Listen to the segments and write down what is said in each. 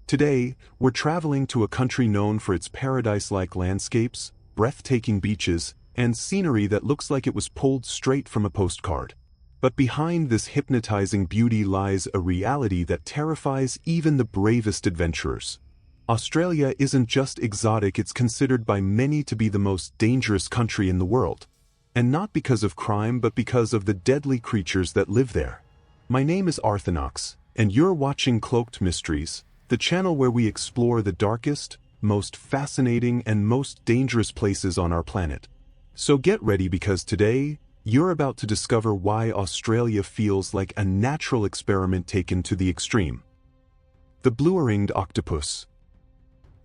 Today, we're traveling to a country known for its paradise-like landscapes, breathtaking beaches, and scenery that looks like it was pulled straight from a postcard. But behind this hypnotizing beauty lies a reality that terrifies even the bravest adventurers. Australia isn't just exotic, it's considered by many to be the most dangerous country in the world. And not because of crime, but because of the deadly creatures that live there. My name is Arthinox, and you're watching Cloaked Mysteries, the channel where we explore the darkest, most fascinating, and most dangerous places on our planet. So get ready, because today, you're about to discover why Australia feels like a natural experiment taken to the extreme. The blue-ringed octopus.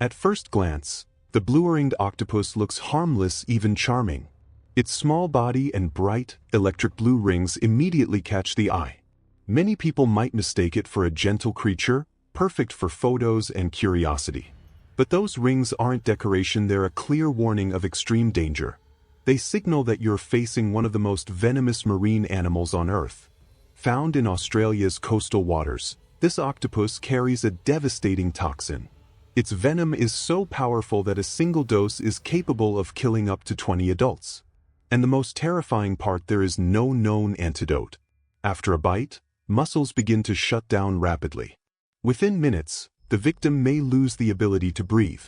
At first glance, the blue-ringed octopus looks harmless, even charming. Its small body and bright, electric blue rings immediately catch the eye. Many people might mistake it for a gentle creature, perfect for photos and curiosity. But those rings aren't decoration, they're a clear warning of extreme danger. They signal that you're facing one of the most venomous marine animals on Earth. Found in Australia's coastal waters, this octopus carries a devastating toxin. Its venom is so powerful that a single dose is capable of killing up to 20 adults. And the most terrifying part, there is no known antidote. After a bite, muscles begin to shut down rapidly. Within minutes, the victim may lose the ability to breathe.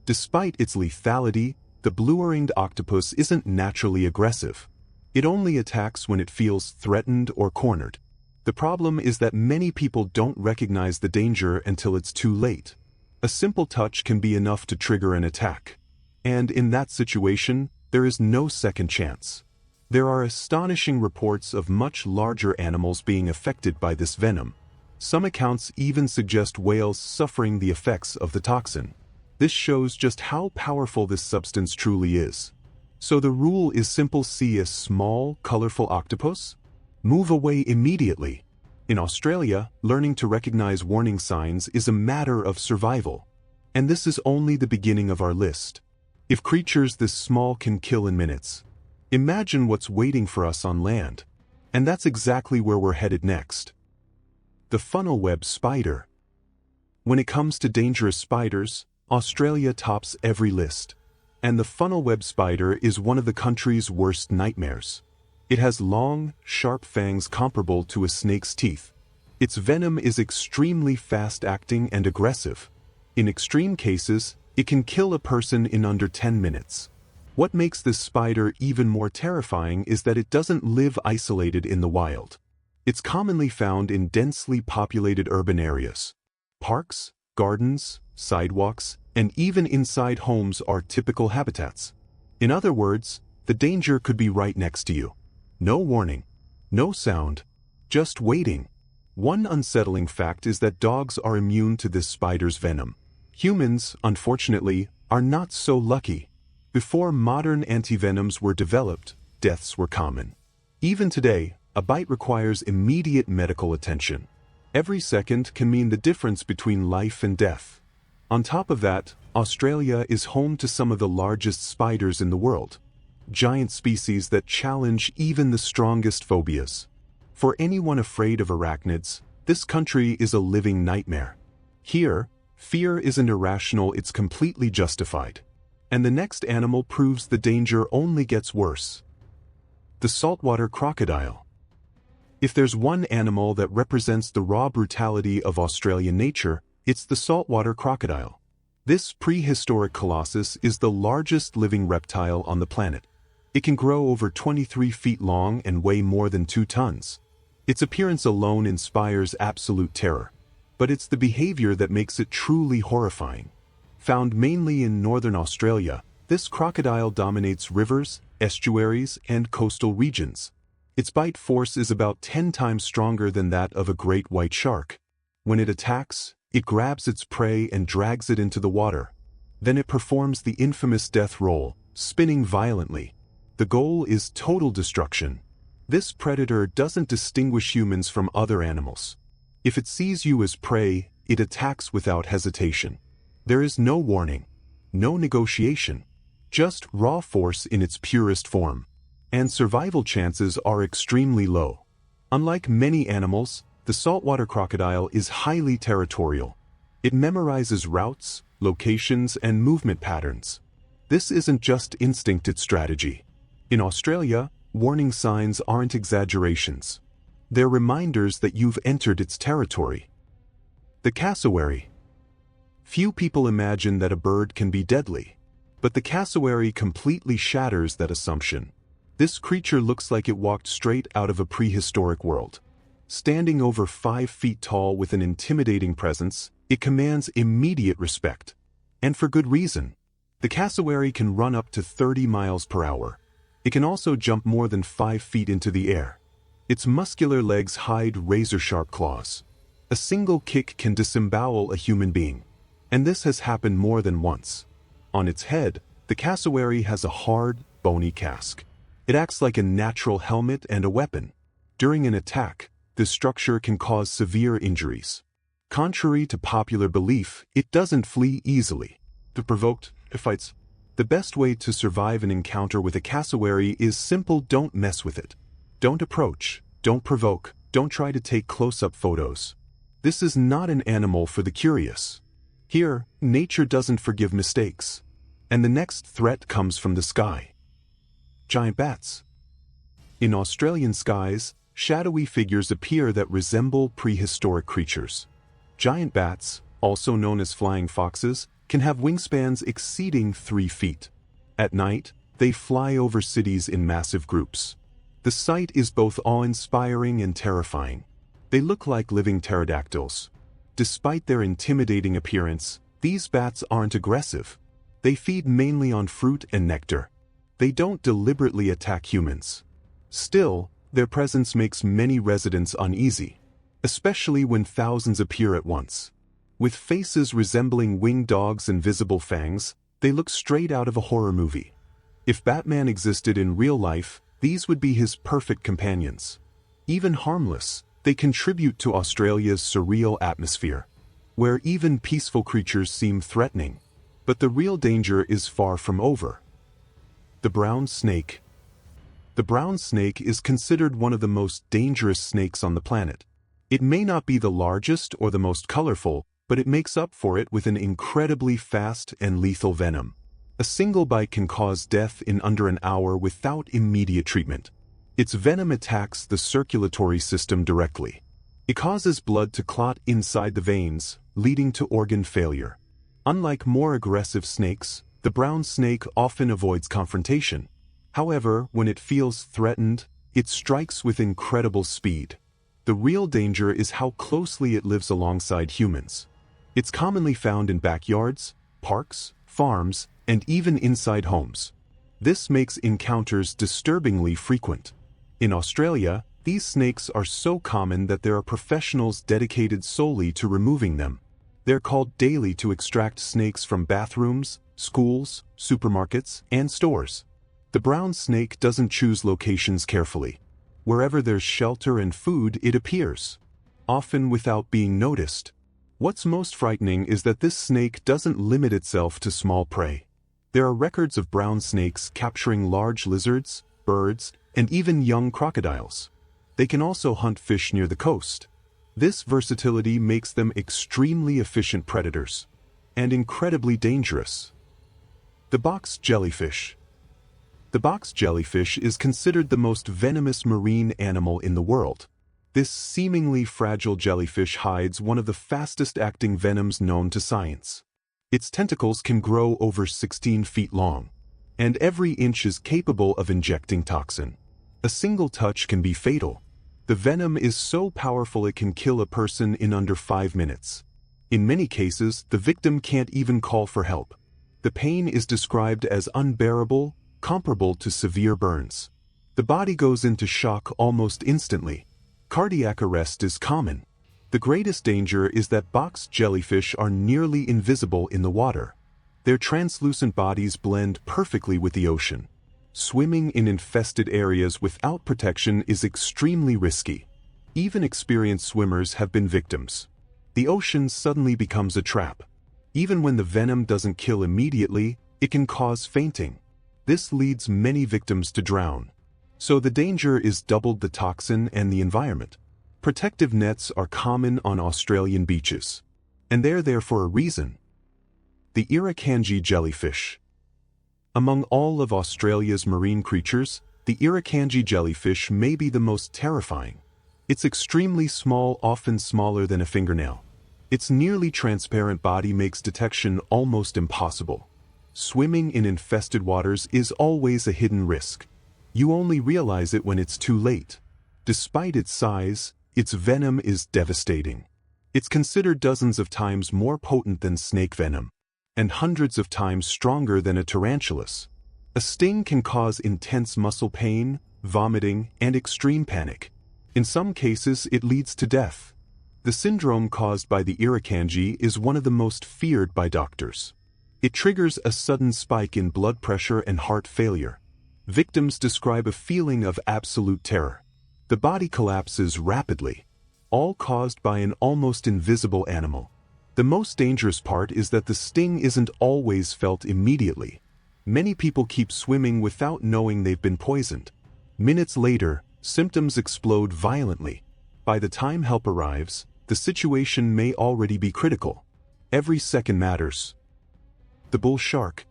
Despite its lethality, the blue-ringed octopus isn't naturally aggressive. It only attacks when it feels threatened or cornered. The problem is that many people don't recognize the danger until it's too late. A simple touch can be enough to trigger an attack. And in that situation, there is no second chance. There are astonishing reports of much larger animals being affected by this venom. Some accounts even suggest whales suffering the effects of the toxin. This shows just how powerful this substance truly is. So the rule is simple: see a small, colorful octopus? Move away immediately. In Australia, learning to recognize warning signs is a matter of survival. And this is only the beginning of our list. If creatures this small can kill in minutes, imagine what's waiting for us on land. And that's exactly where we're headed next. The funnel web spider. When it comes to dangerous spiders, Australia tops every list. And the funnel web spider is one of the country's worst nightmares. It has long, sharp fangs comparable to a snake's teeth. Its venom is extremely fast-acting and aggressive. In extreme cases, it can kill a person in under 10 minutes. What makes this spider even more terrifying is that it doesn't live isolated in the wild. It's commonly found in densely populated urban areas. Parks, gardens, sidewalks, and even inside homes are typical habitats. In other words, the danger could be right next to you. No warning, no sound, just waiting. One unsettling fact is that dogs are immune to this spider's venom. Humans, unfortunately, are not so lucky. Before modern antivenoms were developed, deaths were common. Even today, a bite requires immediate medical attention. Every second can mean the difference between life and death. On top of that, Australia is home to some of the largest spiders in the world. Giant species that challenge even the strongest phobias. For anyone afraid of arachnids, this country is a living nightmare. Here, fear isn't irrational, it's completely justified. And the next animal proves the danger only gets worse. The saltwater crocodile. If there's one animal that represents the raw brutality of Australian nature, it's the saltwater crocodile. This prehistoric colossus is the largest living reptile on the planet. It can grow over 23 feet long and weigh more than 2 tons. Its appearance alone inspires absolute terror. But it's the behavior that makes it truly horrifying. Found mainly in northern Australia, this crocodile dominates rivers, estuaries, and coastal regions. Its bite force is about 10 times stronger than that of a great white shark. When it attacks, it grabs its prey and drags it into the water. Then it performs the infamous death roll, spinning violently. The goal is total destruction. This predator doesn't distinguish humans from other animals. If it sees you as prey, it attacks without hesitation. There is no warning, no negotiation, just raw force in its purest form. And survival chances are extremely low. Unlike many animals, the saltwater crocodile is highly territorial. It memorizes routes, locations, and movement patterns. This isn't just instinct, it's strategy. In Australia, warning signs aren't exaggerations. They're reminders that you've entered its territory. The cassowary. Few people imagine that a bird can be deadly, but the cassowary completely shatters that assumption. This creature looks like it walked straight out of a prehistoric world. Standing over 5 feet tall with an intimidating presence, it commands immediate respect. And for good reason. The cassowary can run up to 30 miles per hour. It can also jump more than 5 feet into the air. Its muscular legs hide razor-sharp claws. A single kick can disembowel a human being. And this has happened more than once. On its head, the cassowary has a hard, bony casque. It acts like a natural helmet and a weapon. During an attack, this structure can cause severe injuries. Contrary to popular belief, it doesn't flee easily. To provoke, it fights. The best way to survive an encounter with a cassowary is simple: don't mess with it. Don't approach, don't provoke, don't try to take close-up photos. This is not an animal for the curious. Here, nature doesn't forgive mistakes. And the next threat comes from the sky. Giant bats. In Australian skies, shadowy figures appear that resemble prehistoric creatures. Giant bats, also known as flying foxes, can have wingspans exceeding 3 feet. At night, they fly over cities in massive groups. The sight is both awe-inspiring and terrifying. They look like living pterodactyls. Despite their intimidating appearance, these bats aren't aggressive. They feed mainly on fruit and nectar. They don't deliberately attack humans. Still, their presence makes many residents uneasy, especially when thousands appear at once. With faces resembling winged dogs and visible fangs, they look straight out of a horror movie. If Batman existed in real life, these would be his perfect companions. Even harmless, they contribute to Australia's surreal atmosphere, where even peaceful creatures seem threatening. But the real danger is far from over. The brown snake. The brown snake is considered one of the most dangerous snakes on the planet. It may not be the largest or the most colorful, but it makes up for it with an incredibly fast and lethal venom. A single bite can cause death in under an hour without immediate treatment. Its venom attacks the circulatory system directly. It causes blood to clot inside the veins, leading to organ failure. Unlike more aggressive snakes, the brown snake often avoids confrontation. However, when it feels threatened, it strikes with incredible speed. The real danger is how closely it lives alongside humans. It's commonly found in backyards, parks, farms, and even inside homes. This makes encounters disturbingly frequent. In Australia, these snakes are so common that there are professionals dedicated solely to removing them. They're called daily to extract snakes from bathrooms, schools, supermarkets, and stores. The brown snake doesn't choose locations carefully. Wherever there's shelter and food, it appears, often without being noticed. What's most frightening is that this snake doesn't limit itself to small prey. There are records of brown snakes capturing large lizards, birds, and even young crocodiles. They can also hunt fish near the coast. This versatility makes them extremely efficient predators, and incredibly dangerous. The box jellyfish. The box jellyfish is considered the most venomous marine animal in the world. This seemingly fragile jellyfish hides one of the fastest-acting venoms known to science. Its tentacles can grow over 16 feet long, and every inch is capable of injecting toxin. A single touch can be fatal. The venom is so powerful it can kill a person in under 5 minutes. In many cases, the victim can't even call for help. The pain is described as unbearable, comparable to severe burns. The body goes into shock almost instantly. Cardiac arrest is common. The greatest danger is that box jellyfish are nearly invisible in the water. Their translucent bodies blend perfectly with the ocean. Swimming in infested areas without protection is extremely risky. Even experienced swimmers have been victims. The ocean suddenly becomes a trap. Even when the venom doesn't kill immediately, it can cause fainting. This leads many victims to drown. So the danger is doubled: the toxin and the environment. Protective nets are common on Australian beaches. And they're there for a reason. The irukandji jellyfish. Among all of Australia's marine creatures, the irukandji jellyfish may be the most terrifying. It's extremely small, often smaller than a fingernail. Its nearly transparent body makes detection almost impossible. Swimming in infested waters is always a hidden risk. You only realize it when it's too late. Despite its size, its venom is devastating. It's considered dozens of times more potent than snake venom, and hundreds of times stronger than a tarantulas. A sting can cause intense muscle pain, vomiting, and extreme panic. In some cases, it leads to death. The syndrome caused by the irukandji is one of the most feared by doctors. It triggers a sudden spike in blood pressure and heart failure. Victims describe a feeling of absolute terror. The body collapses rapidly, all caused by an almost invisible animal. The most dangerous part is that the sting isn't always felt immediately. Many people keep swimming without knowing they've been poisoned. Minutes later, symptoms explode violently. By the time help arrives, the situation may already be critical. Every second matters. The bull shark.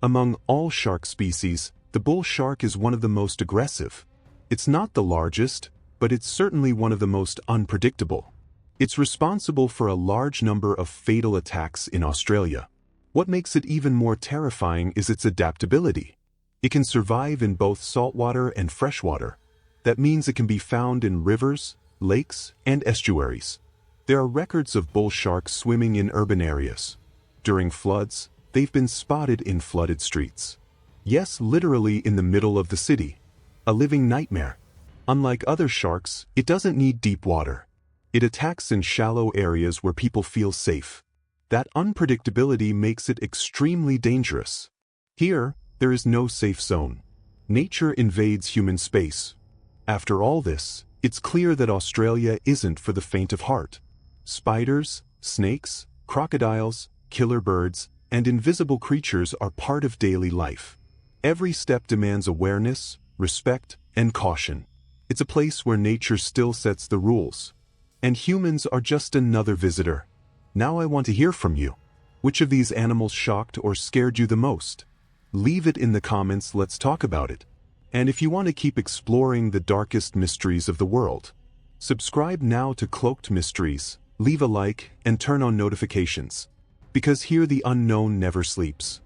Among all shark species, the bull shark is one of the most aggressive. It's not the largest, but it's certainly one of the most unpredictable. It's responsible for a large number of fatal attacks in Australia. What makes it even more terrifying is its adaptability. It can survive in both saltwater and freshwater. That means it can be found in rivers, lakes, and estuaries. There are records of bull sharks swimming in urban areas. During floods, they've been spotted in flooded streets. Yes, literally in the middle of the city. A living nightmare. Unlike other sharks, it doesn't need deep water. It attacks in shallow areas where people feel safe. That unpredictability makes it extremely dangerous. Here, there is no safe zone. Nature invades human space. After all this, it's clear that Australia isn't for the faint of heart. Spiders, snakes, crocodiles, killer birds, and invisible creatures are part of daily life. Every step demands awareness, respect, and caution. It's a place where nature still sets the rules. And humans are just another visitor. Now I want to hear from you. Which of these animals shocked or scared you the most? Leave it in the comments, let's talk about it. And if you want to keep exploring the darkest mysteries of the world, subscribe now to Cloaked Mysteries, leave a like, and turn on notifications. Because here the unknown never sleeps.